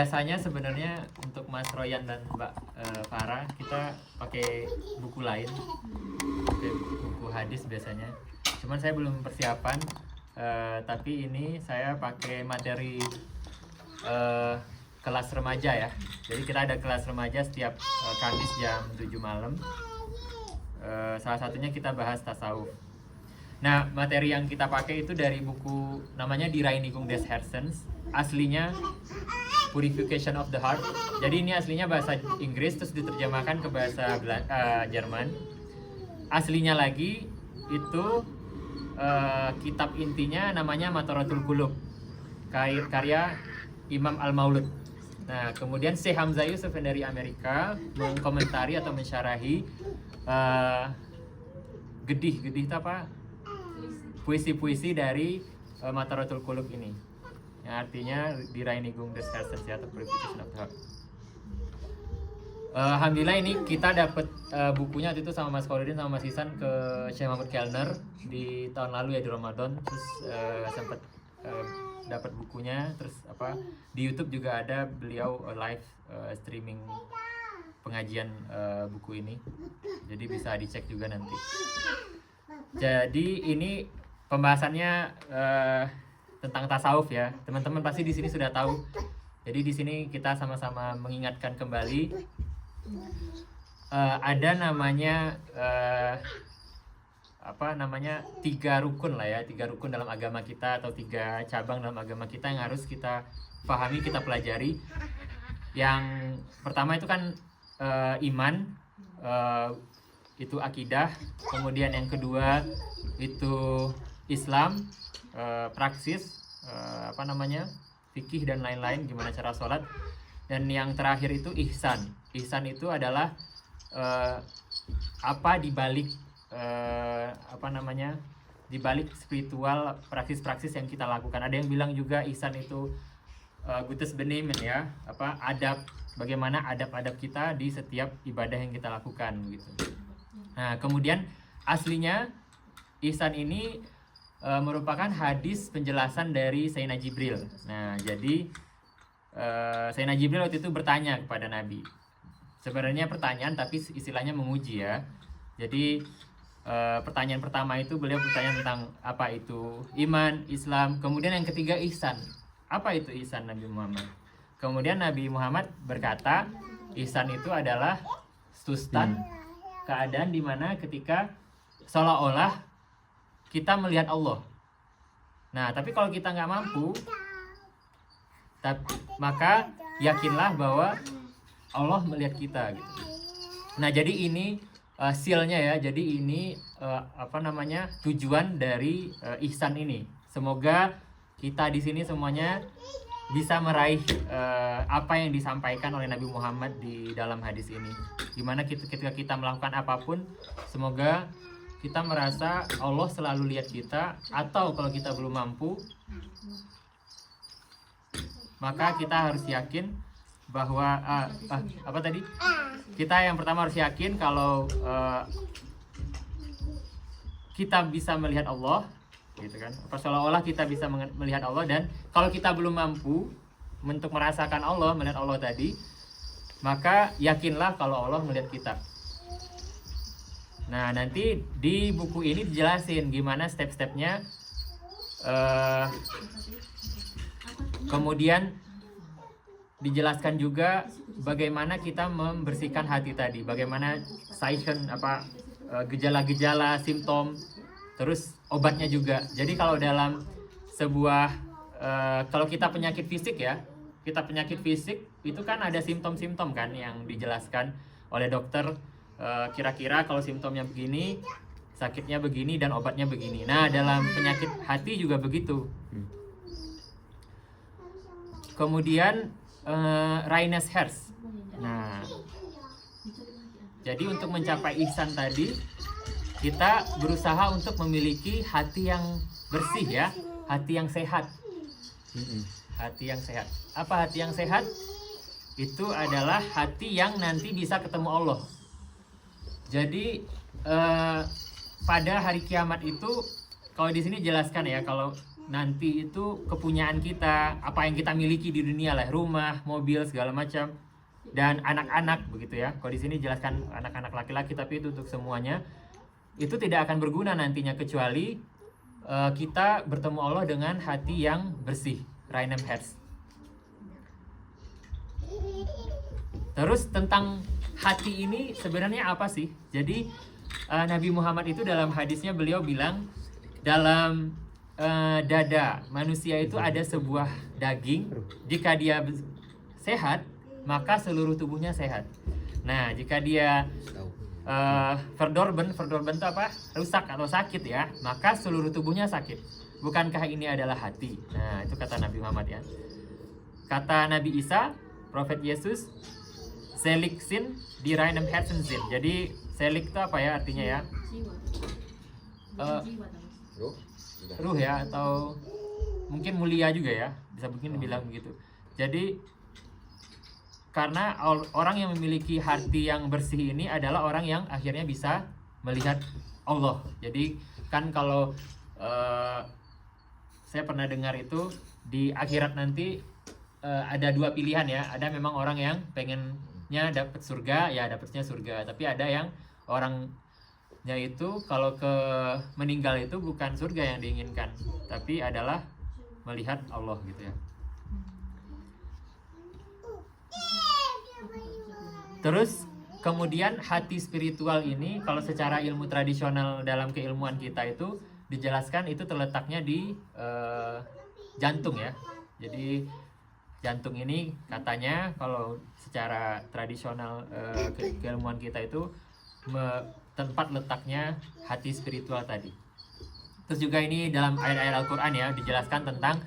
Biasanya sebenarnya untuk Mas Royan dan Mbak Farah kita pakai buku lain, pakai buku hadis biasanya. Cuman saya belum persiapan, tapi ini saya pakai materi kelas remaja ya. Jadi kita ada kelas remaja setiap Kamis jam 7 malam. Salah satunya kita bahas tasawuf. Nah, materi yang kita pakai itu dari buku namanya Die Reinigung des Herzens. Aslinya Purification of the Heart. Jadi ini aslinya bahasa Inggris terus diterjemahkan ke bahasa Jerman. Aslinya lagi itu kitab intinya namanya Matoratul Qulub, karya Imam Al-Maulud. Nah, kemudian Syekh Hamzah Yusuf dari Amerika mengkomentari atau mensyarahi gedih itu apa? Puisi-puisi dari Matoratul Qulub ini. Yang artinya Die Reinigung des Herzens atau Purification of the Heart. Alhamdulillah ini kita dapat bukunya waktu itu sama Mas Khairuddin sama Mas Ihsan ke Syekh Mahmud Kellner di tahun lalu ya di Ramadan, terus sempat dapat bukunya, terus di YouTube juga ada beliau live streaming pengajian buku ini, jadi bisa dicek juga nanti. Jadi ini pembahasannya tentang tasawuf ya, teman-teman pasti di sini sudah tahu. Jadi di sini kita sama-sama mengingatkan kembali ada namanya tiga rukun lah ya, 3 rukun dalam agama kita atau 3 cabang dalam agama kita yang harus kita pahami, kita pelajari. Yang pertama itu kan iman, itu akidah. Kemudian yang kedua itu Islam, praksis, fikih dan lain-lain, gimana cara sholat. Dan yang terakhir itu ihsan. Ihsan itu adalah dibalik spiritual praksis-praksis yang kita lakukan. Ada yang bilang juga ihsan itu gutes benehmen ya, bagaimana adab-adab kita di setiap ibadah yang kita lakukan gitu. Nah, kemudian aslinya ihsan ini merupakan hadis penjelasan dari Sayyidina Jibril. Nah, jadi Sayyidina Jibril waktu itu bertanya kepada Nabi. Sebenarnya pertanyaan tapi istilahnya menguji ya. Jadi pertanyaan pertama itu beliau bertanya tentang apa itu iman, Islam. Kemudian yang ketiga ihsan. Apa itu ihsan Nabi Muhammad? Kemudian Nabi Muhammad berkata, ihsan itu adalah sustan, keadaan dimana ketika seolah-olah kita melihat Allah. Nah, tapi kalau kita nggak mampu, maka yakinlah bahwa Allah melihat kita gitu. Nah, jadi ini seal-nya ya. Jadi ini tujuan dari ihsan ini. Semoga kita di sini semuanya bisa meraih apa yang disampaikan oleh Nabi Muhammad di dalam hadis ini. Gimana ketika kita melakukan apapun, semoga kita merasa Allah selalu lihat kita, atau kalau kita belum mampu, maka kita harus yakin bahwa kita yang pertama harus yakin kalau kita bisa melihat Allah, gitu kan? Seolah-olah kita bisa melihat Allah, dan kalau kita belum mampu untuk merasakan Allah, melihat Allah tadi, maka yakinlah kalau Allah melihat kita. Nah, nanti di buku ini dijelasin gimana step-stepnya. Kemudian dijelaskan juga bagaimana kita membersihkan hati tadi, bagaimana gejala-gejala, simptom, terus obatnya juga. Jadi kalau dalam sebuah kalau kita penyakit fisik ya, itu kan ada simptom-simptom kan yang dijelaskan oleh dokter. Kira-kira kalau simptomnya begini, sakitnya begini, dan obatnya begini. Nah, dalam penyakit hati juga begitu. Kemudian reines Herz. Nah, jadi untuk mencapai ihsan tadi, kita berusaha untuk memiliki hati yang bersih ya, hati yang sehat. Hati yang sehat. Apa hati yang sehat? Itu adalah hati yang nanti bisa ketemu Allah. Jadi pada hari kiamat itu, kalau di sini jelaskan ya, kalau nanti itu kepunyaan kita, apa yang kita miliki di dunia lah, rumah, mobil, segala macam, dan anak-anak begitu ya. Kalau di sini jelaskan anak-anak laki-laki, tapi itu untuk semuanya. Itu tidak akan berguna nantinya kecuali kita bertemu Allah dengan hati yang bersih, reinem Herz. Terus tentang hati ini sebenarnya apa sih? Jadi Nabi Muhammad itu dalam hadisnya beliau bilang, dalam dada manusia itu ada sebuah daging, jika dia sehat maka seluruh tubuhnya sehat. Nah, jika dia verdorben itu apa? Rusak atau sakit ya, maka seluruh tubuhnya sakit. Bukankah ini adalah hati? Nah, itu kata Nabi Muhammad ya. Kata Nabi Isa, Prophet Yesus, Selig sin di reinem Herzen sin. Jadi selig itu apa ya artinya ya? Ruh ya, atau mungkin mulia juga ya, bisa mungkin dibilang begitu. Jadi karena orang yang memiliki hati yang bersih ini adalah orang yang akhirnya bisa melihat Allah. Jadi kan kalau saya pernah dengar itu di akhirat nanti ada dua pilihan ya. Ada memang orang yang pengennya dapat surga, ya dapatnya surga. Tapi ada yang orangnya itu kalau meninggal itu bukan surga yang diinginkan, tapi adalah melihat Allah gitu ya. Terus kemudian hati spiritual ini kalau secara ilmu tradisional dalam keilmuan kita itu dijelaskan itu terletaknya di jantung ya. Jadi jantung ini katanya kalau secara tradisional keilmuan kita itu tempat letaknya hati spiritual tadi. Terus juga ini dalam ayat-ayat Al-Quran ya dijelaskan tentang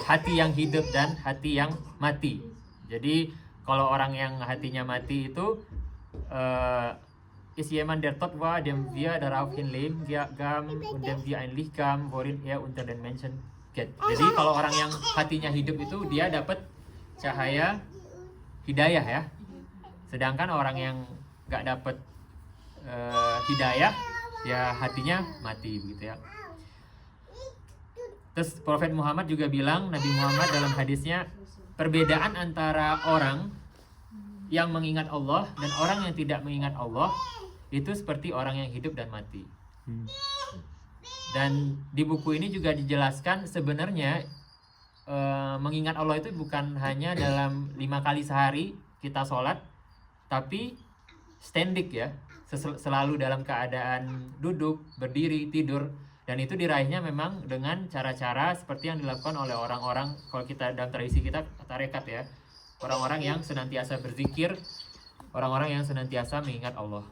hati yang hidup dan hati yang mati. Jadi kalau orang yang hatinya mati itu ist jemand der tot war, dem wir daraufhin leben gaben und dem wir ein Licht gaben, worin er unter den Menschen geht. Jadi kalau orang yang hatinya hidup itu dia dapat cahaya hidayah ya. Sedangkan orang yang nggak dapat hidayah ya hatinya mati begitu ya. Terus Prophet Muhammad juga bilang, Nabi Muhammad dalam hadisnya, perbedaan antara orang yang mengingat Allah dan orang yang tidak mengingat Allah itu seperti orang yang hidup dan mati. Dan di buku ini juga dijelaskan sebenarnya mengingat Allah itu bukan hanya dalam 5 kali sehari kita sholat, tapi standing ya, selalu dalam keadaan duduk, berdiri, tidur. Dan itu diraihnya memang dengan cara-cara seperti yang dilakukan oleh orang-orang, kalau kita dalam tradisi kita tarekat ya, orang-orang yang senantiasa berzikir, orang-orang yang senantiasa mengingat Allah.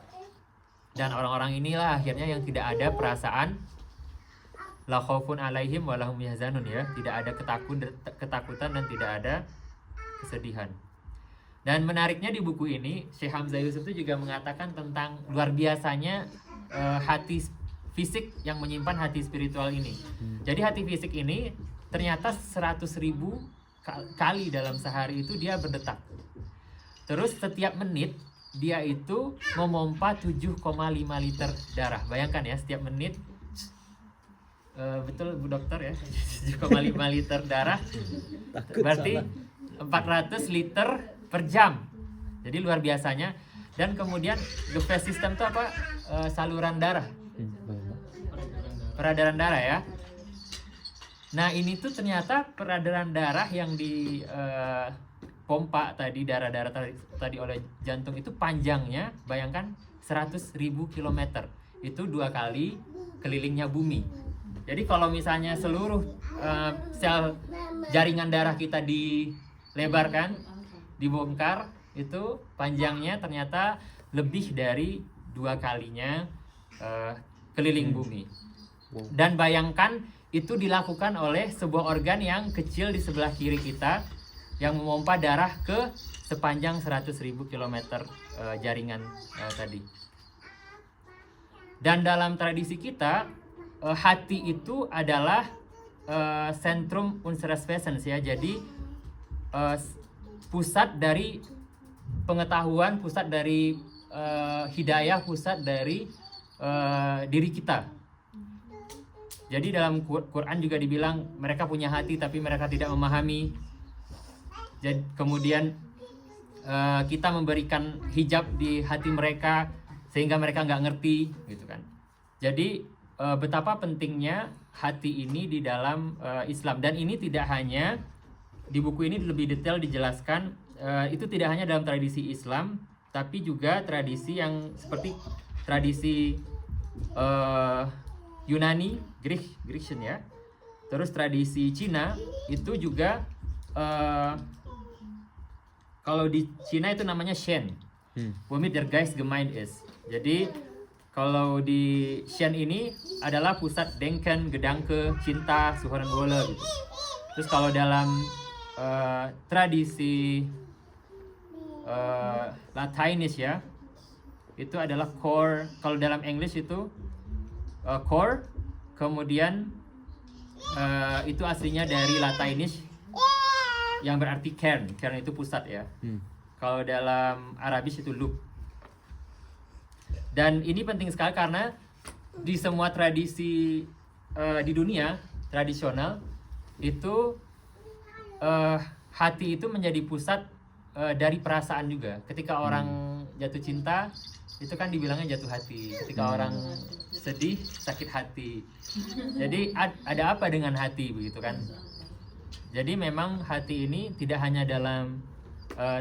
Dan orang-orang inilah akhirnya yang tidak ada perasaan la khaufun alaihim wa lahum yahzanun ya, tidak ada ketakutan dan tidak ada kesedihan. Dan menariknya di buku ini Syekh Hamzah Yusuf itu juga mengatakan tentang luar biasanya hati fisik yang menyimpan hati spiritual ini. Jadi hati fisik ini ternyata 100.000 kali dalam sehari itu dia berdetak. Terus setiap menit dia itu memompa 7,5 liter darah. Bayangkan ya, setiap menit betul Bu Dokter ya, 7,5 liter darah. Berarti 400 liter per jam. Jadi luar biasanya. Dan kemudian Gefäß system itu apa? Saluran darah. Peredaran darah ya. Nah ini tuh ternyata peredaran darah yang di pompa tadi, darah-darah tadi oleh jantung itu panjangnya bayangkan 100.000 kilometer. Itu 2 kali kelilingnya bumi. Jadi kalau misalnya seluruh sel jaringan darah kita dilebarkan, dibongkar, itu panjangnya ternyata lebih dari 2 kalinya keliling bumi. Dan bayangkan itu dilakukan oleh sebuah organ yang kecil di sebelah kiri kita yang memompa darah ke sepanjang 100.000 km jaringan tadi. Dan dalam tradisi kita hati itu adalah Zentrum unseres Wesens ya. Jadi pusat dari pengetahuan, pusat dari hidayah, pusat dari diri kita. Jadi dalam Quran juga dibilang mereka punya hati tapi mereka tidak memahami. Jadi kemudian kita memberikan hijab di hati mereka sehingga mereka nggak ngerti gitu kan. Jadi betapa pentingnya hati ini di dalam Islam, dan ini tidak hanya di buku ini lebih detail dijelaskan, itu tidak hanya dalam tradisi Islam tapi juga tradisi yang seperti tradisi Yunani, Grecian ya. Terus tradisi Cina itu juga kalau di Cina itu namanya Shen. Womit der Geist gemeint ist. Jadi kalau di Shen ini adalah pusat denken, gedanke, cinta, Suhorenwolle gitu. Terus kalau dalam tradisi Lateinis ya, itu adalah core. Kalau dalam English itu core, kemudian itu aslinya dari Lateinis yang berarti kern itu pusat ya. Kalau dalam Arabis itu lub. Dan ini penting sekali karena di semua tradisi di dunia tradisional itu hati itu menjadi pusat dari perasaan juga. Ketika orang jatuh cinta itu kan dibilangnya jatuh hati. Ketika orang sedih, sakit hati. Jadi ada apa dengan hati begitu kan? Jadi memang hati ini tidak hanya dalam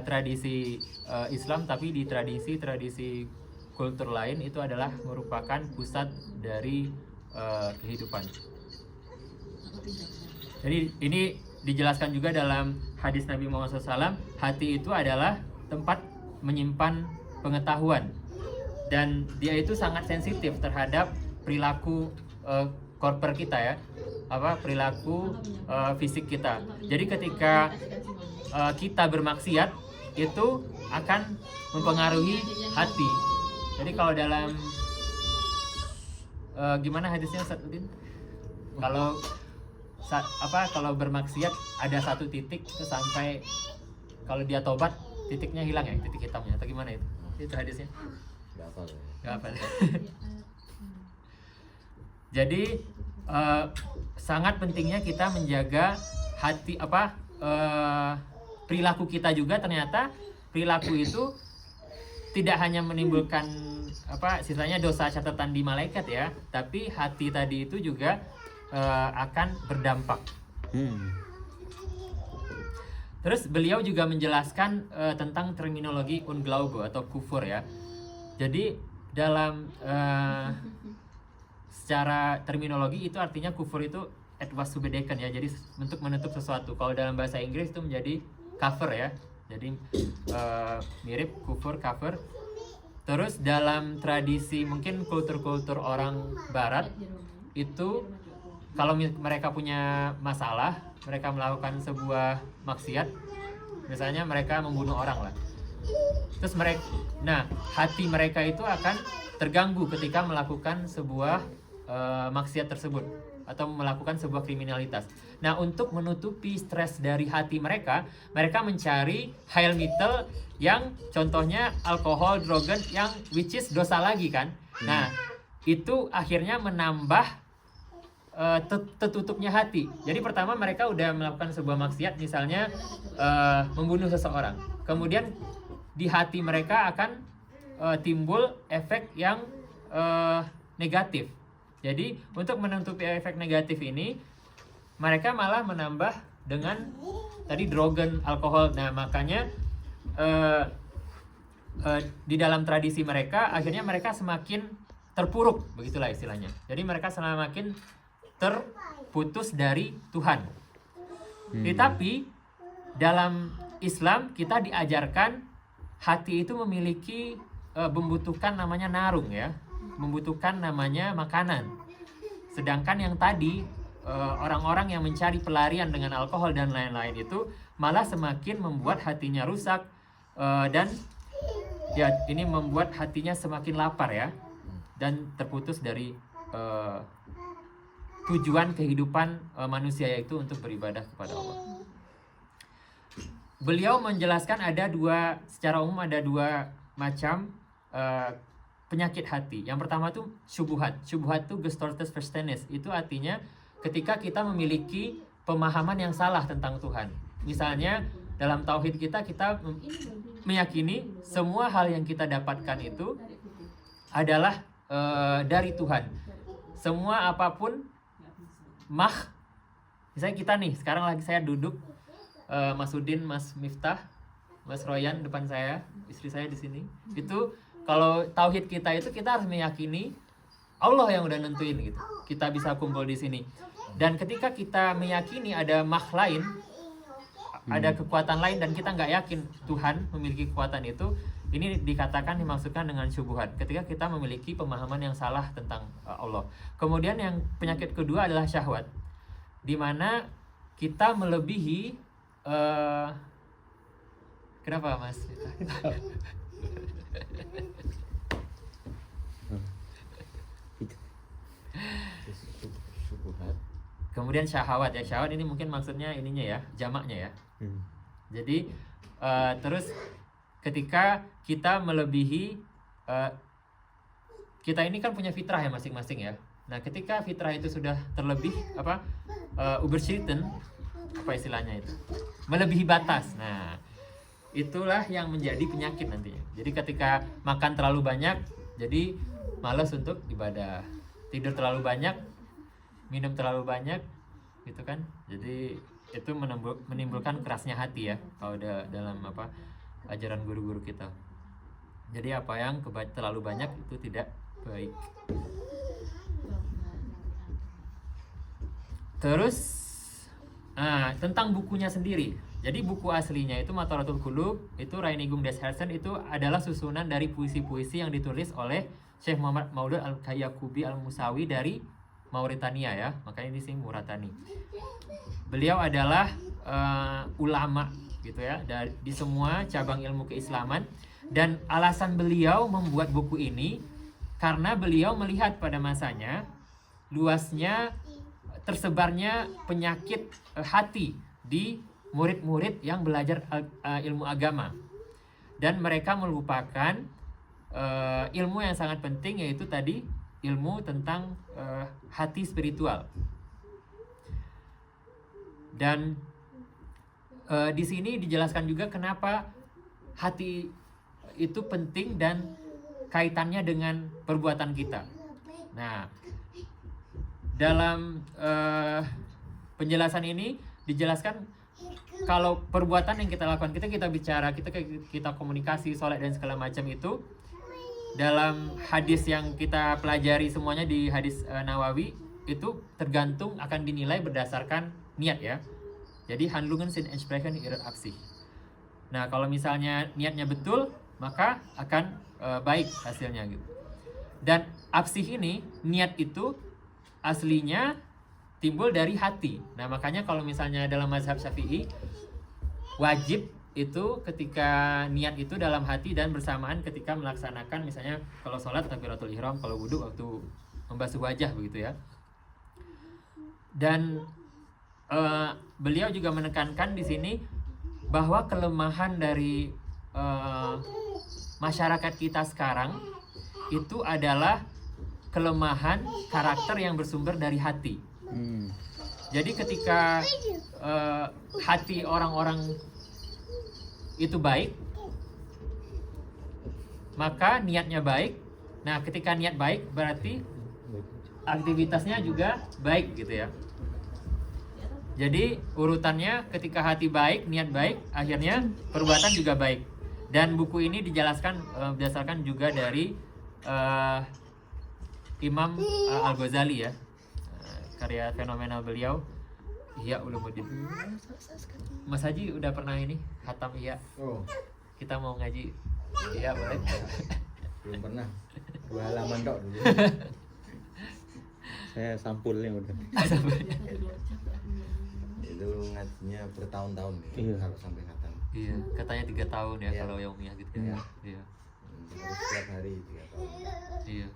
tradisi Islam, tapi di tradisi kultur lain itu adalah merupakan pusat dari kehidupan. Jadi ini dijelaskan juga dalam hadis Nabi Muhammad SAW, hati itu adalah tempat menyimpan pengetahuan, dan dia itu sangat sensitif terhadap perilaku korper kita ya, perilaku fisik kita. Jadi ketika kita bermaksiat itu akan mempengaruhi hati. Jadi kalau dalam gimana hadisnya Ustaz Udin? Kalau bermaksiat ada satu titik itu sampai kalau dia tobat titiknya hilang ya, titik hitamnya atau gimana itu? Itu hadisnya? Gak apa. Jadi sangat pentingnya kita menjaga hati perilaku kita juga. Ternyata perilaku itu tidak hanya menimbulkan sisanya dosa catatan di malaikat ya, tapi hati tadi itu juga akan berdampak. Terus beliau juga menjelaskan tentang terminologi Unglaube atau kufur ya. Jadi dalam secara terminologi itu artinya kufur itu etwas subedeken ya, jadi untuk menutup sesuatu. Kalau dalam bahasa Inggris itu menjadi cover ya, jadi mirip kufur, cover. Terus dalam tradisi mungkin kultur-kultur orang barat itu kalau mereka punya masalah, mereka melakukan sebuah maksiat, misalnya mereka membunuh orang lah. Terus hati mereka itu akan terganggu ketika melakukan sebuah maksiat tersebut atau melakukan sebuah kriminalitas. Nah, untuk menutupi stres dari hati mereka mencari Heilmittel yang contohnya alkohol, drogen, yang which is dosa lagi kan. Nah, itu akhirnya menambah tertutupnya hati. Jadi pertama mereka udah melakukan sebuah maksiat, misalnya membunuh seseorang. Kemudian di hati mereka akan timbul efek yang negatif. Jadi untuk menutupi efek negatif ini, mereka malah menambah dengan tadi drogen, alkohol. Nah makanya di dalam tradisi mereka akhirnya mereka semakin terpuruk, begitulah istilahnya. Jadi mereka semakin terputus dari Tuhan. Tetapi dalam Islam kita diajarkan hati itu memiliki membutuhkan namanya narung ya, membutuhkan namanya makanan. Sedangkan yang tadi orang-orang yang mencari pelarian dengan alkohol dan lain-lain itu malah semakin membuat hatinya rusak, dan ya ini membuat hatinya semakin lapar ya, dan terputus dari tujuan kehidupan manusia, yaitu untuk beribadah kepada Allah. Beliau menjelaskan secara umum ada dua macam penyakit hati. Yang pertama tuh syubhat. Syubhat tuh gestortes verständnis. Itu artinya ketika kita memiliki pemahaman yang salah tentang Tuhan. Misalnya dalam tauhid kita meyakini semua hal yang kita dapatkan itu adalah dari Tuhan. Semua apapun misalnya kita nih, sekarang lagi saya duduk, Mas Udin, Mas Miftah, Mas Royan depan saya, istri saya di sini. Itu kalau tauhid kita itu kita harus meyakini Allah yang udah nentuin gitu. Kita bisa kumpul di sini. Dan ketika kita meyakini ada lain, ada kekuatan lain dan kita nggak yakin Tuhan memiliki kekuatan itu, ini dikatakan dimaksudkan dengan syubhat. Ketika kita memiliki pemahaman yang salah tentang Allah. Kemudian yang penyakit kedua adalah syahwat, di mana kita melebihi kenapa Mas? Kemudian syahwat ya, syahwat ini mungkin maksudnya ininya ya, jamaknya ya. Jadi terus ketika kita melebihi, kita ini kan punya fitrah ya masing-masing ya. Nah ketika fitrah itu sudah terlebih überschritten, apa istilahnya itu, melebihi batas. Nah itulah yang menjadi penyakit nantinya. Jadi ketika makan terlalu banyak, jadi malas untuk ibadah, tidur terlalu banyak, minum terlalu banyak, gitu kan. Jadi itu menimbulkan kerasnya hati ya, kalau dalam ajaran guru-guru kita. Jadi apa yang terlalu banyak itu tidak baik. Terus tentang bukunya sendiri. Jadi buku aslinya itu Mataratul Qulub, itu Reinigung des Herzen, itu adalah susunan dari puisi-puisi yang ditulis oleh Syekh Muhammad Maulud Al-Yaqubi Al-Musawi dari Mauritania ya, makanya ini sih Mauritani. Beliau adalah ulama gitu ya, di semua cabang ilmu keislaman, dan alasan beliau membuat buku ini karena beliau melihat pada masanya luasnya tersebarnya penyakit hati di murid-murid yang belajar ilmu agama, dan mereka melupakan ilmu yang sangat penting, yaitu tadi ilmu tentang hati spiritual. Dan di sini dijelaskan juga kenapa hati itu penting dan kaitannya dengan perbuatan kita. Nah, dalam penjelasan ini dijelaskan kalau perbuatan yang kita lakukan, kita bicara, kita komunikasi, sholat dan segala macam itu, dalam hadis yang kita pelajari semuanya di hadis Nawawi, itu tergantung akan dinilai berdasarkan niat ya. Jadi handlungen sind entsprechend ihrer Absicht. Nah kalau misalnya niatnya betul, maka akan baik hasilnya gitu. Dan Absicht ini, niat itu aslinya timbul dari hati. Nah makanya kalau misalnya dalam mazhab Syafi'i, wajib itu ketika niat itu dalam hati dan bersamaan ketika melaksanakan, misalnya kalau sholat takbiratul ihram, kalau wudhu waktu membasuh wajah begitu ya. Dan beliau juga menekankan di sini bahwa kelemahan dari masyarakat kita sekarang itu adalah kelemahan karakter yang bersumber dari hati. Jadi ketika hati orang-orang itu baik, maka niatnya baik. Nah ketika niat baik berarti aktivitasnya juga baik gitu ya. Jadi urutannya ketika hati baik, niat baik, akhirnya perbuatan juga baik. Dan buku ini dijelaskan berdasarkan juga dari Imam Al-Ghazali ya, karya fenomenal beliau, Ihya Ulumuddin. Mas Haji udah pernah ini khatam Ihya? Oh, Kita mau ngaji Ihya boleh? belum pernah. 2 halaman tok dulu. Saya sampulnya udah. Itu ngajinya bertahun-tahun ya, Iya. kalau sampai khatam. Iya, katanya 3 tahun ya Iya. kalau yaumiyah gitu Iya. ya. Iya. Harus setiap hari 3 tahun. Iya.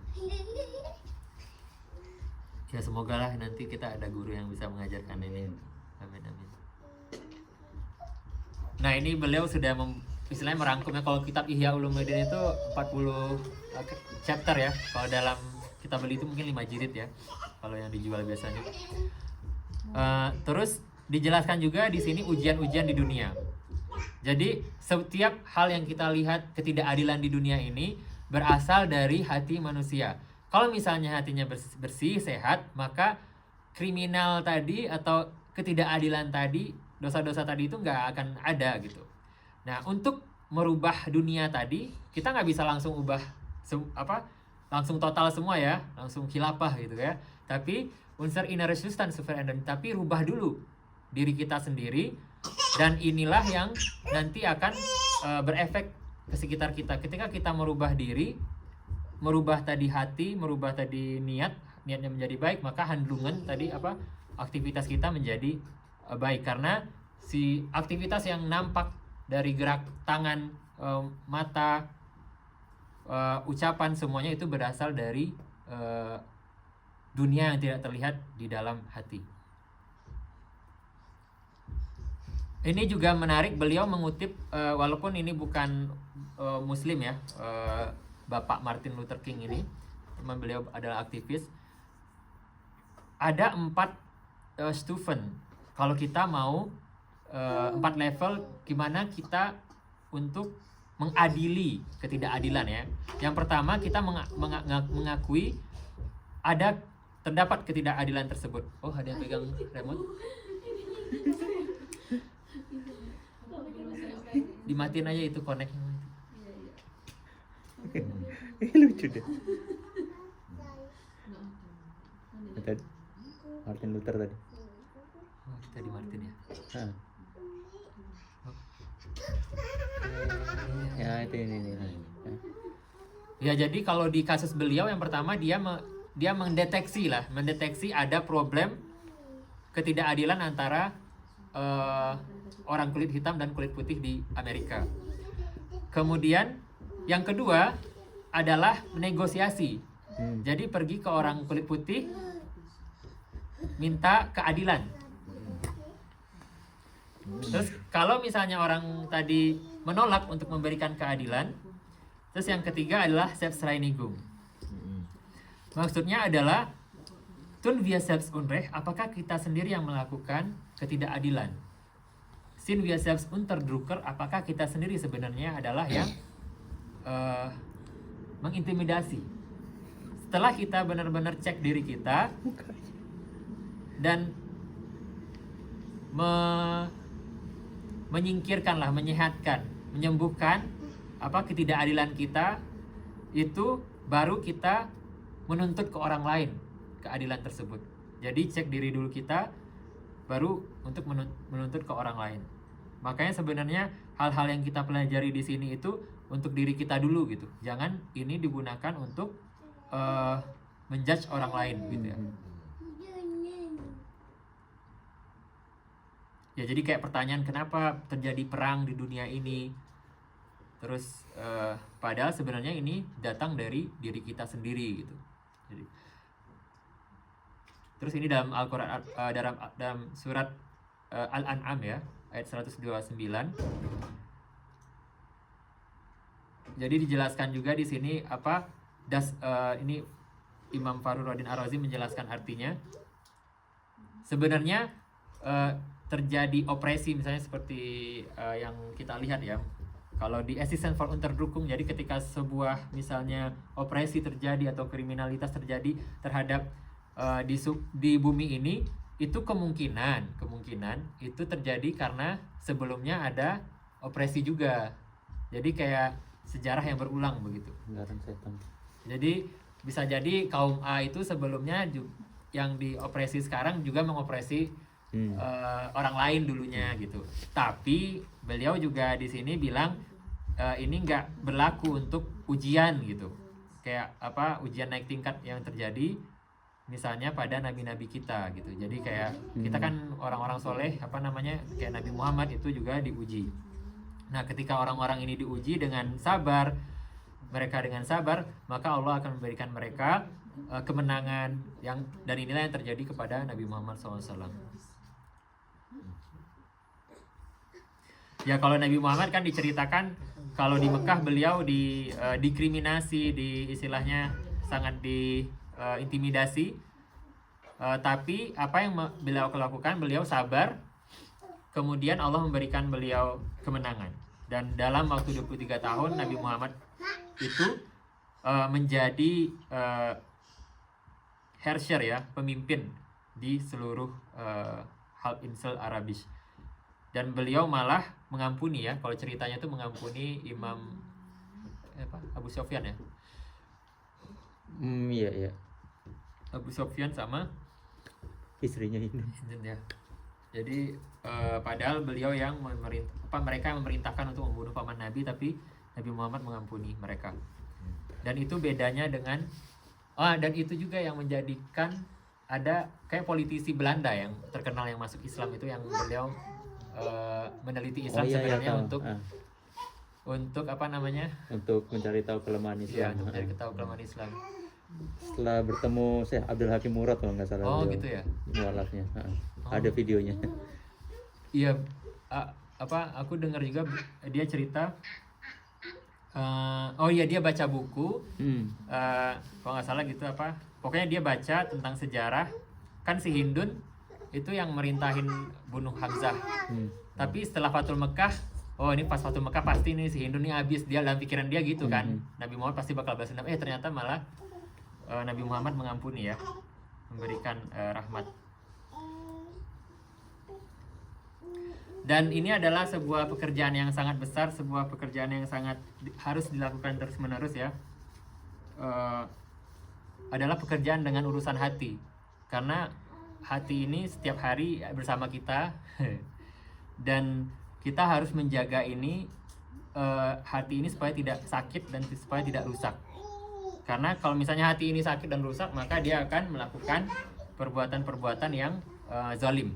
Ya semoga lah nanti kita ada guru yang bisa mengajarkan ini. Amin amin. Nah ini beliau sudah istilahnya merangkumnya. Kalau kitab Ihya Ulumuddin itu 40 chapter ya. Kalau dalam kitab beli itu mungkin 5 jilid ya. Kalau yang dijual biasanya. Terus dijelaskan juga di sini ujian-ujian di dunia. Jadi setiap hal yang kita lihat ketidakadilan di dunia ini berasal dari hati manusia. Kalau misalnya hatinya bersih, sehat, maka kriminal tadi atau ketidakadilan tadi, dosa-dosa tadi itu nggak akan ada gitu. Nah, untuk merubah dunia tadi, kita nggak bisa langsung ubah langsung total semua ya, langsung khilafah gitu ya. Tapi unsur inner resistance, super endem, tapi rubah dulu diri kita sendiri, dan inilah yang nanti akan berefek ke sekitar kita. Ketika kita merubah diri, merubah tadi hati, merubah tadi niatnya menjadi baik, maka handlungan tadi aktivitas kita menjadi baik. Karena si aktivitas yang nampak dari gerak tangan, mata, ucapan, semuanya itu berasal dari dunia yang tidak terlihat di dalam hati. Ini juga menarik, beliau mengutip walaupun ini bukan Muslim ya, Bapak Martin Luther King ini, teman beliau adalah aktivis. Ada 4 stufen kalau kita mau 4 level gimana kita untuk mengadili ketidakadilan ya. Yang pertama, kita mengakui terdapat ketidakadilan tersebut. Oh, ada yang pegang remote. Dimatiin aja itu connect-nya. Lucu deh. Tadi Martin Luther tadi. Oh, tadi Martin ya. Ya itu ini. Ya, jadi kalau di kasus beliau yang pertama dia mendeteksi ada problem ketidakadilan antara orang kulit hitam dan kulit putih di Amerika. Kemudian yang kedua adalah negosiasi. Jadi pergi ke orang kulit putih minta keadilan. Terus kalau misalnya orang tadi menolak untuk memberikan keadilan, terus yang ketiga adalah Selbstreinigung. Maksudnya adalah tun wir selbst Unrecht, apakah kita sendiri yang melakukan ketidakadilan? Sind wir selbst Unterdrücker, apakah kita sendiri sebenarnya adalah yang mengintimidasi? Setelah kita benar-benar cek diri kita dan menyingkirkanlah, menyehatkan, menyembuhkan ketidakadilan kita, itu baru kita menuntut ke orang lain keadilan tersebut. Jadi cek diri dulu kita, baru untuk menuntut ke orang lain. Makanya sebenarnya hal-hal yang kita pelajari di sini itu untuk diri kita dulu gitu. Jangan ini digunakan untuk menjudge orang lain gitu ya. Ya, jadi kayak pertanyaan kenapa terjadi perang di dunia ini. Terus padahal sebenarnya ini datang dari diri kita sendiri gitu. Jadi, terus ini dalam Al-Qur'an, dalam surat Al-An'am ya, ayat 129. Jadi dijelaskan juga di sini ini Imam Fakhruddin Ar-Razi menjelaskan artinya. Sebenarnya terjadi opresi misalnya seperti yang kita lihat ya. Kalau di Existence for Unterdrückung, jadi ketika sebuah misalnya opresi terjadi atau kriminalitas terjadi terhadap di bumi ini, itu kemungkinan itu terjadi karena sebelumnya ada opresi juga. Jadi kayak sejarah yang berulang begitu. Jadi bisa jadi kaum A itu sebelumnya yang diopresi sekarang juga mengopresi orang lain dulunya gitu. Tapi beliau juga di sini bilang ini nggak berlaku untuk ujian gitu. Kayak ujian naik tingkat yang terjadi misalnya pada nabi-nabi kita gitu. Jadi kayak kita kan orang-orang soleh kayak Nabi Muhammad itu juga diuji. Nah, ketika orang-orang ini diuji dengan sabar, maka Allah akan memberikan mereka kemenangan dan inilah yang terjadi kepada Nabi Muhammad SAW. Ya kalau Nabi Muhammad kan diceritakan kalau di Mekah beliau dikriminasi, di istilahnya sangat diintimidasi. Tapi apa yang beliau lakukan, beliau sabar, kemudian Allah memberikan beliau kemenangan. Dan dalam waktu 23 tahun Nabi Muhammad itu menjadi herrscher ya, pemimpin di seluruh Halb Insel Arabisch. Dan beliau malah mengampuni ya, kalau ceritanya itu mengampuni Imam Abu Sufyan ya. Iya iya. Abu Sufyan sama Istrinya ini. ya. Jadi padahal beliau yang mereka yang memerintahkan untuk membunuh paman Nabi, tapi Nabi Muhammad mengampuni mereka. Dan itu bedanya dengan dan itu juga yang menjadikan ada kayak politisi Belanda yang terkenal yang masuk Islam itu, yang beliau meneliti Islam sebenarnya tahu. untuk apa namanya? Untuk mencari tahu kelemahan Ya, Islam. untuk mencari tahu kelemahan Islam. Setelah bertemu Syekh Abdul Hakim Murad kalau nggak salah. Oh beliau gitu ya. mualafnya. Oh. Ada videonya. Iya, aku dengar juga dia cerita. Oh iya, dia baca buku. Kalau nggak salah gitu apa. Pokoknya dia baca tentang sejarah. Kan si Hindun itu yang merintahin bunuh Hamzah. Tapi setelah Fathul Mekah, oh ini pas Fathul Mekah pasti nih si Hindun ini habis. Dia dalam pikiran dia gitu kan. Nabi Muhammad pasti bakal balas dendam. Ternyata malah Nabi Muhammad mengampuni ya, memberikan rahmat. Dan ini adalah sebuah pekerjaan yang sangat besar, sebuah pekerjaan yang sangat harus dilakukan terus-menerus ya. Adalah pekerjaan dengan urusan hati. Karena hati ini setiap hari bersama kita dan kita harus menjaga ini hati ini supaya tidak sakit dan supaya tidak rusak. Karena kalau misalnya hati ini sakit dan rusak, maka dia akan melakukan perbuatan-perbuatan yang zalim.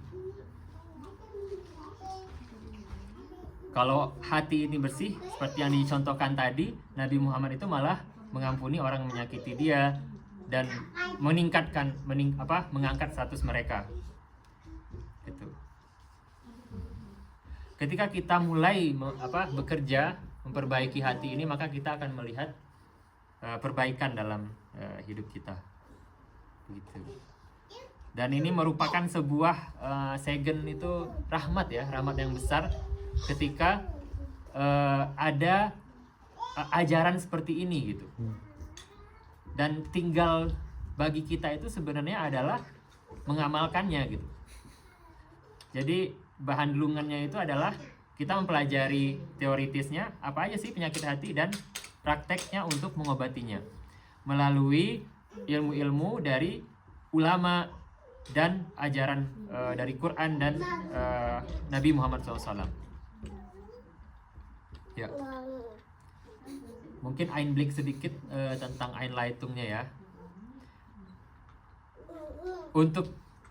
Kalau hati ini bersih, seperti yang dicontohkan tadi, Nabi Muhammad itu malah mengampuni orang yang menyakiti dia dan mengangkat status mereka. Gitu. Ketika kita mulai bekerja memperbaiki hati ini, maka kita akan melihat perbaikan dalam hidup kita. Begitu. Dan ini merupakan sebuah segen itu rahmat ya, rahmat yang besar ketika ada ajaran seperti ini gitu. Dan tinggal bagi kita itu sebenarnya adalah mengamalkannya gitu. Jadi bahan dulungannya itu adalah kita mempelajari teoritisnya apa aja sih penyakit hati dan prakteknya untuk mengobatinya melalui ilmu-ilmu dari ulama dan ajaran dari Quran dan Nabi Muhammad SAW. Ya. Mungkin Einblick sedikit tentang Einleitungnya ya.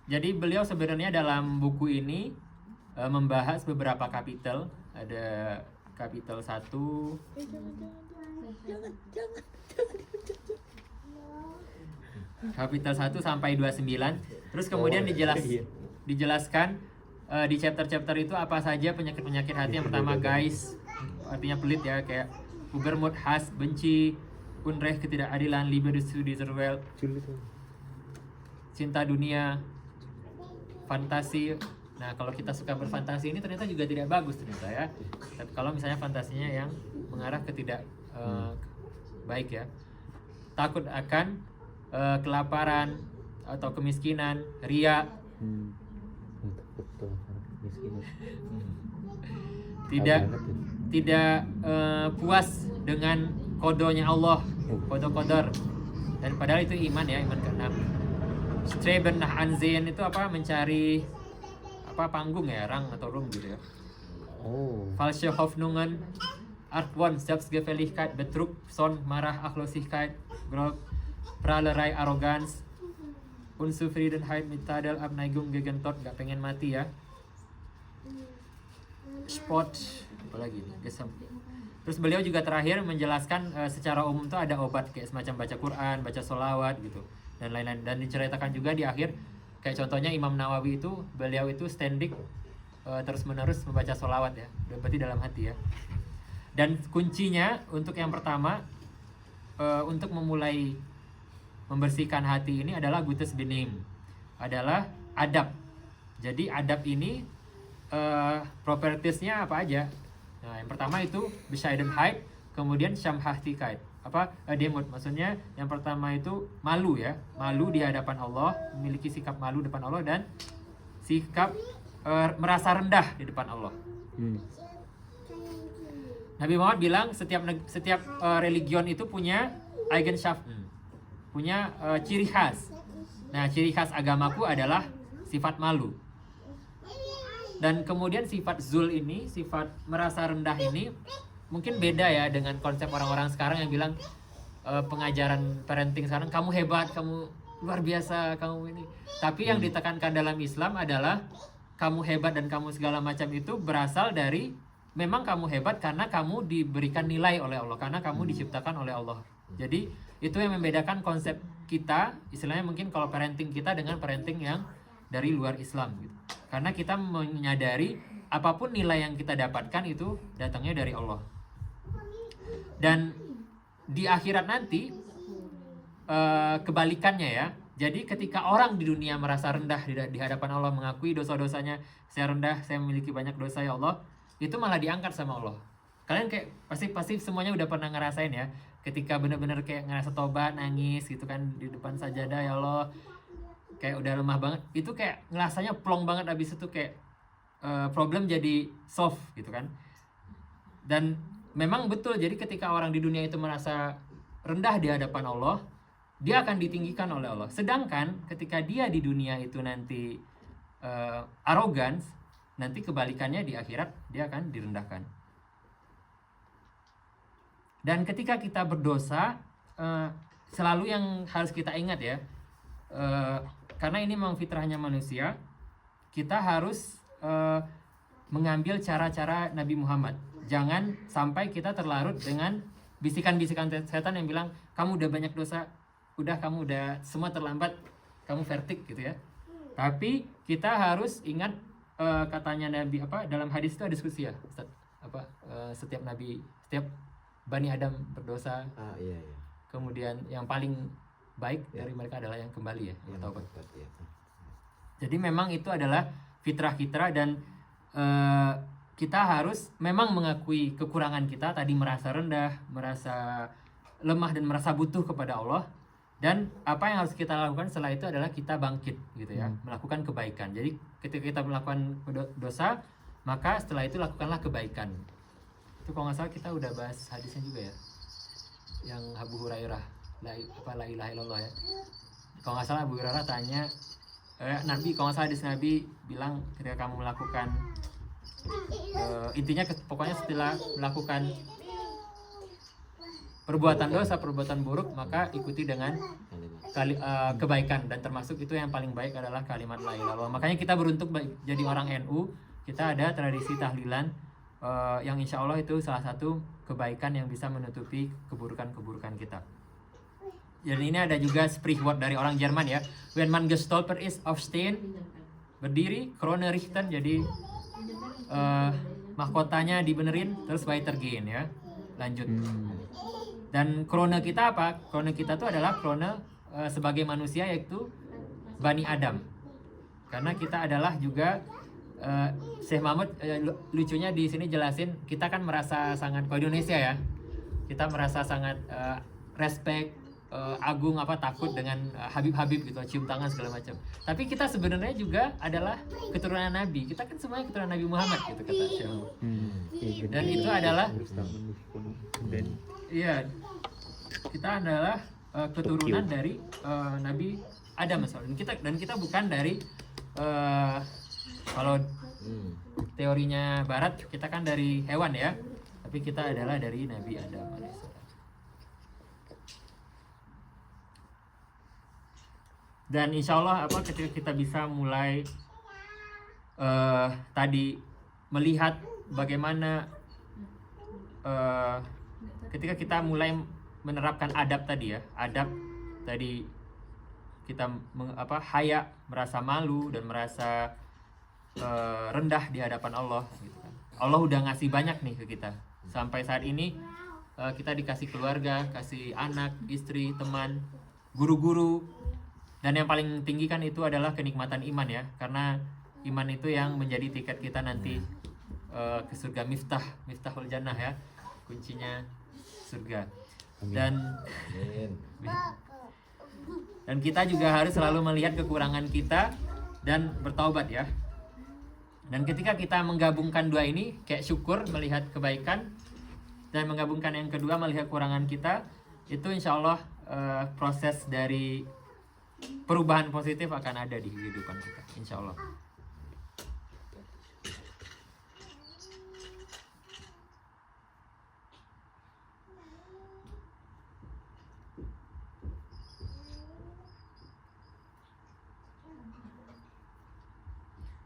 Jadi beliau sebenarnya dalam buku ini membahas beberapa kapitel. Ada kapitel 1. Kapitel 1 sampai 29. Terus kemudian dijelaskan di chapter-chapter itu apa saja penyakit-penyakit hati. Yang pertama guys, artinya pelit ya, kayak Ubermut, Has, benci, Unrecht, ketidakadilan, Liebe des Zudiserwel, cinta dunia, fantasi. Nah kalau kita suka berfantasi ini ternyata juga tidak bagus ternyata ya. Tapi kalau misalnya fantasinya yang mengarah ke tidak baik ya. Takut akan kelaparan atau kemiskinan, ria, tidak puas dengan kodonya Allah, kodo-kodor, dan padahal itu iman ya, iman keenam. Streben nach Ansehen itu mencari panggung ya, rang atau room gitu ya. Falsche Hoffnungen, Argwohn, Selbstgefälligkeit, Betrug, Son, marah, Achlosigkeit, Groll, Prahlerei, Arroganz, Unzufriedenheit mit Tadel, Abneigung gegen Tod, gak pengen mati ya. Sport, apalagi nih, Terus beliau juga terakhir menjelaskan secara umum tuh ada obat kayak semacam baca Quran, baca sholawat gitu dan lain-lain. Dan diceritakan juga di akhir kayak contohnya Imam Nawawi itu beliau itu standing terus-menerus membaca sholawat ya, berarti dalam hati ya. Dan kuncinya untuk yang pertama, untuk memulai membersihkan hati ini adalah gutes benim, adalah adab. Jadi adab ini propertiesnya apa aja? Nah, yang pertama itu Bescheidenheit, kemudian Schamhaftigkeit. Demut, maksudnya yang pertama itu malu ya, malu di hadapan Allah, memiliki sikap malu di depan Allah, dan sikap merasa rendah di depan Allah. Nabi Muhammad bilang setiap religion itu punya Eigenschaften, punya ciri khas. Nah, ciri khas agamaku adalah sifat malu. Dan kemudian sifat zul ini, sifat merasa rendah ini mungkin beda ya dengan konsep orang-orang sekarang yang bilang pengajaran parenting sekarang, kamu hebat, kamu luar biasa, kamu ini. Tapi yang ditekankan dalam Islam adalah kamu hebat dan kamu segala macam itu berasal dari memang kamu hebat karena kamu diberikan nilai oleh Allah, karena kamu diciptakan oleh Allah. Jadi itu yang membedakan konsep kita, istilahnya mungkin kalau parenting kita dengan parenting yang dari luar Islam gitu. Karena kita menyadari apapun nilai yang kita dapatkan itu datangnya dari Allah. Dan di akhirat nanti kebalikannya ya. Jadi ketika orang di dunia merasa rendah di hadapan Allah, mengakui dosa-dosanya, saya rendah, saya memiliki banyak dosa ya Allah, itu malah diangkat sama Allah. Kalian kayak pasti semuanya udah pernah ngerasain ya, ketika benar-benar kayak ngerasa tobat, nangis gitu kan di depan sajadah, ya Allah, kayak udah lemah banget, itu kayak ngerasanya plong banget, abis itu kayak problem jadi solve gitu kan. Dan memang betul, jadi ketika orang di dunia itu merasa rendah di hadapan Allah, dia akan ditinggikan oleh Allah. Sedangkan ketika dia di dunia itu nanti arrogance, nanti kebalikannya di akhirat dia akan direndahkan. Dan ketika kita berdosa, selalu yang harus kita ingat ya, karena ini memang fitrahnya manusia, kita harus mengambil cara-cara Nabi Muhammad. Jangan sampai kita terlarut dengan bisikan-bisikan setan yang bilang, kamu udah banyak dosa, kamu udah semua terlambat, kamu vertik gitu ya. Tapi kita harus ingat katanya Nabi dalam hadis itu ada diskusi ya, Ustaz. Setiap Bani Adam berdosa. Iya. Kemudian yang paling baik dari mereka adalah yang kembali ya, taubat. Ya. Jadi memang itu adalah fitrah kita, dan kita harus memang mengakui kekurangan kita tadi, merasa rendah, merasa lemah, dan merasa butuh kepada Allah. Dan apa yang harus kita lakukan setelah itu adalah kita bangkit gitu ya, melakukan kebaikan. Jadi ketika kita melakukan dosa, maka setelah itu lakukanlah kebaikan. Itu kalau nggak salah kita udah bahas hadisnya juga ya, yang Abu Hurairah, la ilaha illallah ya. Kalau nggak salah Abu Hurairah tanya, Nabi, kalau nggak salah hadis Nabi bilang ketika kamu melakukan intinya pokoknya setelah melakukan perbuatan dosa, perbuatan buruk, maka ikuti dengan kebaikan, dan termasuk itu yang paling baik adalah kalimat la ilaha illallah. Makanya kita beruntung jadi orang NU, kita ada tradisi tahlilan yang insya Allah itu salah satu kebaikan yang bisa menutupi keburukan-keburukan kita. Dan ini ada juga sprichwort dari orang Jerman ya, when man gestolpert ist aufstehen, berdiri, Krone richten, jadi mahkotanya dibenerin, terus weitergehen ya, lanjut. Dan krone kita apa? Krone kita itu adalah krone sebagai manusia, yaitu Bani Adam. Karena kita adalah juga Syekh Mahmud lucunya di sini jelasin, kita kan merasa sangat, kalau di Indonesia ya, kita merasa sangat respect, agung, takut dengan Habib-Habib gitu, cium tangan segala macam. Tapi kita sebenarnya juga adalah keturunan Nabi. Kita kan semuanya keturunan Nabi Muhammad gitu kata Syekh Mahmud. Dan itu adalah kita adalah keturunan dari Nabi Adam dan kita bukan dari kalau teorinya Barat kita kan dari hewan ya, tapi kita adalah dari Nabi Adam alaihissalam. Dan insya Allah ketika kita bisa mulai tadi melihat bagaimana ketika kita mulai menerapkan adab tadi ya, adab tadi kita haya, merasa malu dan merasa rendah di hadapan Allah gitu kan. Allah udah ngasih banyak nih ke kita. Sampai saat ini kita dikasih keluarga, kasih anak, istri, teman, guru-guru, dan yang paling tinggi kan itu adalah kenikmatan iman ya, karena iman itu yang menjadi tiket kita nanti ke surga, miftahul jannah ya, kuncinya surga. Dan kita juga harus selalu melihat kekurangan kita dan bertaubat ya. Dan ketika kita menggabungkan dua ini, kayak syukur melihat kebaikan dan menggabungkan yang kedua melihat kekurangan kita, itu insya Allah proses dari perubahan positif akan ada di kehidupan kita, insya Allah.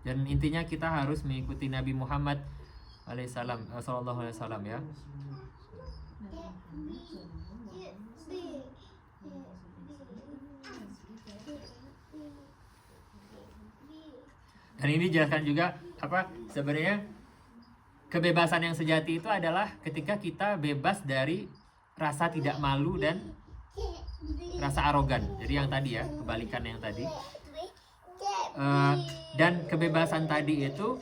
Dan intinya kita harus mengikuti Nabi Muhammad sallallahu alaihi wasallam ya. Dan ini dijelaskan juga apa sebenarnya kebebasan yang sejati itu adalah ketika kita bebas dari rasa tidak malu dan rasa arogan. Jadi yang tadi ya, kebalikan yang tadi. Dan kebebasan tadi itu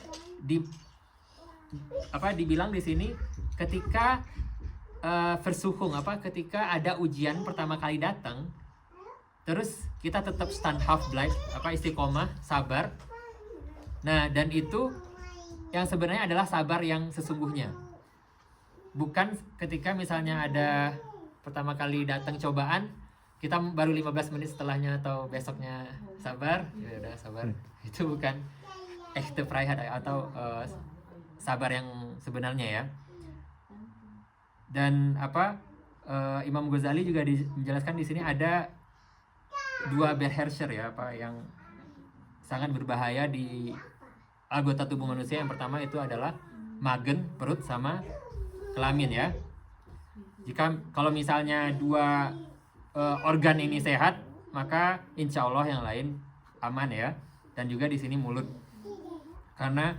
dibilang di sini ketika versuchung, ketika ada ujian pertama kali datang, terus kita tetap standhaft, istiqomah, sabar. Nah, dan itu yang sebenarnya adalah sabar yang sesungguhnya. Bukan ketika misalnya ada pertama kali datang cobaan, kita baru 15 menit setelahnya atau besoknya sabar, ya udah sabar. Itu bukan echte Freiheit atau sabar yang sebenarnya ya. Dan Imam Ghazali juga menjelaskan di sini ada dua beherrscher ya, yang sangat berbahaya di anggota tubuh manusia. Yang pertama itu adalah magen, perut, sama kelamin ya. Kalau misalnya dua organ ini sehat, maka insya Allah yang lain aman ya. Dan juga di sini mulut, karena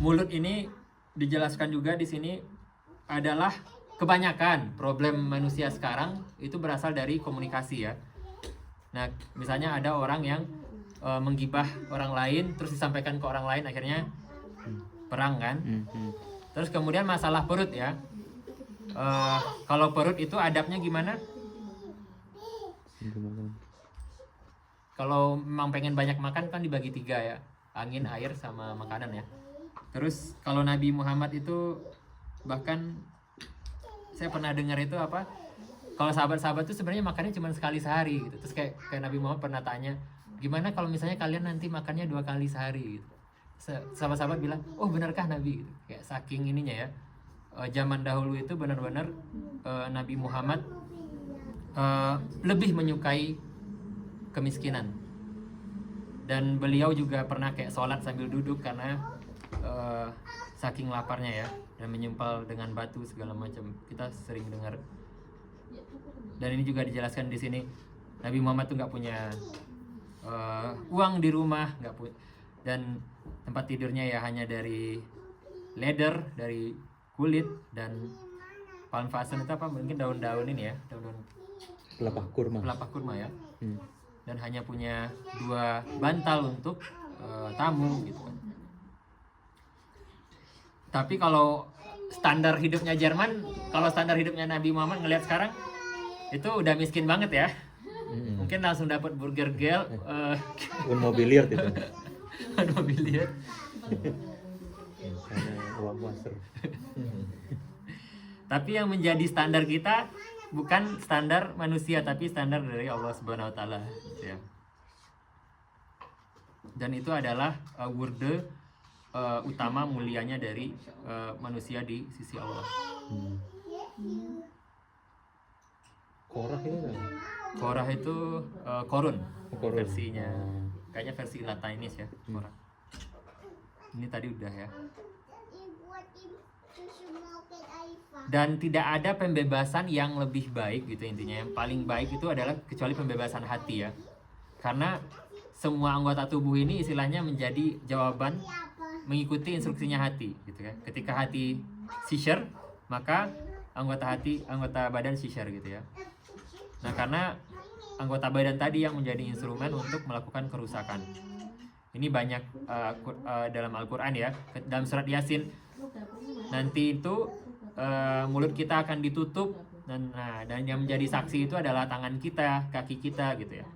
mulut ini dijelaskan juga di sini adalah kebanyakan problem manusia sekarang itu berasal dari komunikasi ya. Nah, misalnya ada orang yang menggibah orang lain terus disampaikan ke orang lain, akhirnya perang kan. Terus kemudian masalah perut ya. Kalau perut itu adabnya gimana? Kalau memang pengen banyak makan kan dibagi 3 ya, angin, air, sama makanan ya. Terus kalau Nabi Muhammad itu bahkan saya pernah dengar itu kalau sahabat-sahabat itu sebenarnya makannya cuma sekali sehari gitu. Terus kayak Nabi Muhammad pernah tanya, gimana kalau misalnya kalian nanti makannya 2 kali sehari gitu. Sahabat-sahabat bilang, oh benarkah Nabi gitu. Kayak saking ininya ya, zaman dahulu itu benar-benar Nabi Muhammad lebih menyukai kemiskinan. Dan beliau juga pernah kayak sholat sambil duduk karena saking laparnya ya, dan menyempal dengan batu segala macam. Kita sering dengar. Dan ini juga dijelaskan di sini, Nabi Muhammad tuh nggak punya uang di rumah, dan tempat tidurnya ya hanya dari leather, dari kulit, dan palm fasen itu mungkin daun-daun ini ya, daun-daun pelepah kurma ya. Dan hanya punya 2 bantal untuk tamu gitu kan. Tapi kalau standar hidupnya Jerman, kalau standar hidupnya Nabi Muhammad ngelihat sekarang, itu udah miskin banget ya. Mungkin langsung dapat burger gel, Unmobiliert itu. Unmobiliert. Uang wasser. Tapi yang menjadi standar kita bukan standar manusia, tapi standar dari Allah Subhanahu wa taala ya. Dan itu adalah wurde utama mulianya dari manusia di sisi Allah. Korah ini kan? Korah itu korun Korun. versinya. Kayaknya versi Latinis ya, Korah. Ini tadi udah ya. Dan tidak ada pembebasan yang lebih baik gitu intinya. Yang paling baik itu adalah kecuali pembebasan hati ya. Karena semua anggota tubuh ini istilahnya menjadi jawaban mengikuti instruksinya hati gitu ya. Ketika hati seizure, maka anggota badan seizure gitu ya. Nah, karena anggota badan tadi yang menjadi instrumen untuk melakukan kerusakan. Ini banyak dalam Al-Qur'an ya. Dalam surat Yasin nanti itu mulut kita akan ditutup dan yang menjadi saksi itu adalah tangan kita, kaki kita gitu ya.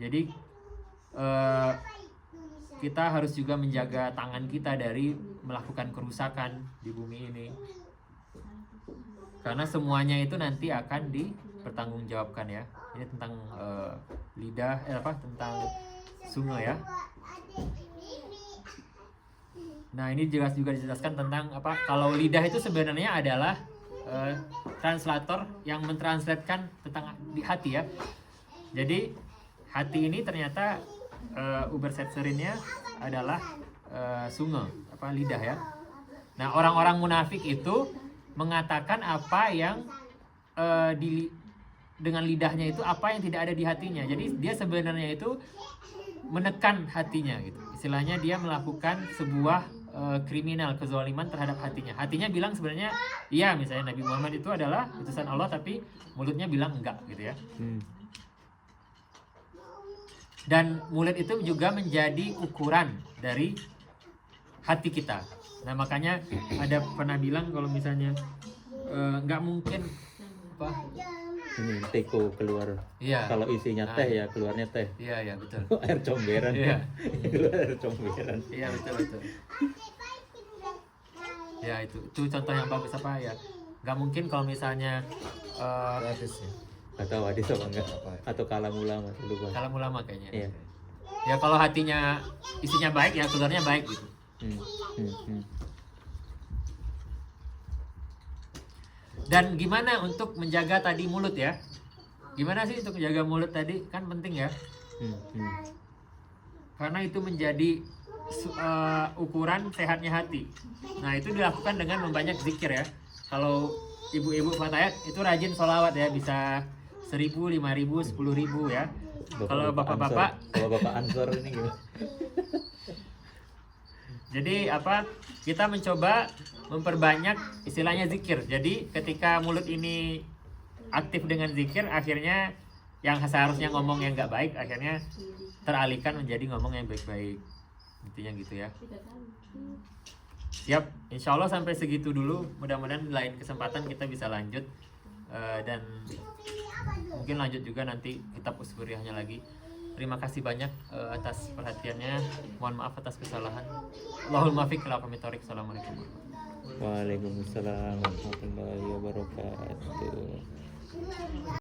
Jadi kita harus juga menjaga tangan kita dari melakukan kerusakan di bumi ini. Karena semuanya itu nanti akan dipertanggungjawabkan ya. Ini tentang lidah, tentang sungai ya. Nah, ini juga dijelaskan tentang kalau lidah itu sebenarnya adalah translator yang mentranslatekan tentang di hati ya. Jadi hati ini ternyata Übersetzerinnya adalah sungai, lidah ya. Nah, orang-orang munafik itu mengatakan apa yang dengan lidahnya itu apa yang tidak ada di hatinya. Jadi dia sebenarnya itu menekan hatinya gitu. Istilahnya dia melakukan sebuah kriminal, kezaliman terhadap hatinya. Hatinya bilang sebenarnya iya, misalnya Nabi Muhammad itu adalah utusan Allah, tapi mulutnya bilang enggak gitu ya. Dan mulut itu juga menjadi ukuran dari hati kita. Nah, makanya ada pernah bilang kalau misalnya nggak mungkin ini teko keluar. Iya. Kalau isinya teh ya keluarnya teh. Iya betul. Air comberan. Iya. Keluar air comberan. Iya betul. Ya itu contoh yang bagus ya. Nggak mungkin kalau misalnya Hadis ya. Gak tahu hadis apa enggak? Atau kalam ulama lupa. kalam ulama kayaknya. Iya. Ya kalau hatinya isinya baik ya keluarnya baik gitu. Dan gimana untuk menjaga tadi mulut ya? Gimana sih untuk menjaga mulut tadi? Kan penting ya. Karena itu menjadi ukuran sehatnya hati. Nah, itu dilakukan dengan membanyak zikir ya. Kalau ibu-ibu fatayat itu rajin sholawat ya, bisa 1.000, 5.000, 10.000 ya. Kalau bapak-bapak Ansor ini gimana? Jadi kita mencoba memperbanyak istilahnya zikir. Jadi ketika mulut ini aktif dengan zikir, akhirnya yang seharusnya ngomong yang nggak baik akhirnya teralihkan menjadi ngomong yang baik-baik. Intinya gitu ya. Siap, insya Allah sampai segitu dulu. Mudah-mudahan lain kesempatan kita bisa lanjut dan mungkin lanjut juga nanti kitab Usburiyahnya lagi. Terima kasih banyak atas perhatiannya. Mohon maaf atas kesalahan. Allahul muwaffiq ila aqwamit thoriq. Assalamualaikum warahmatullahi wabarakatuh. Waalaikumsalam warahmatullahi wabarakatuh.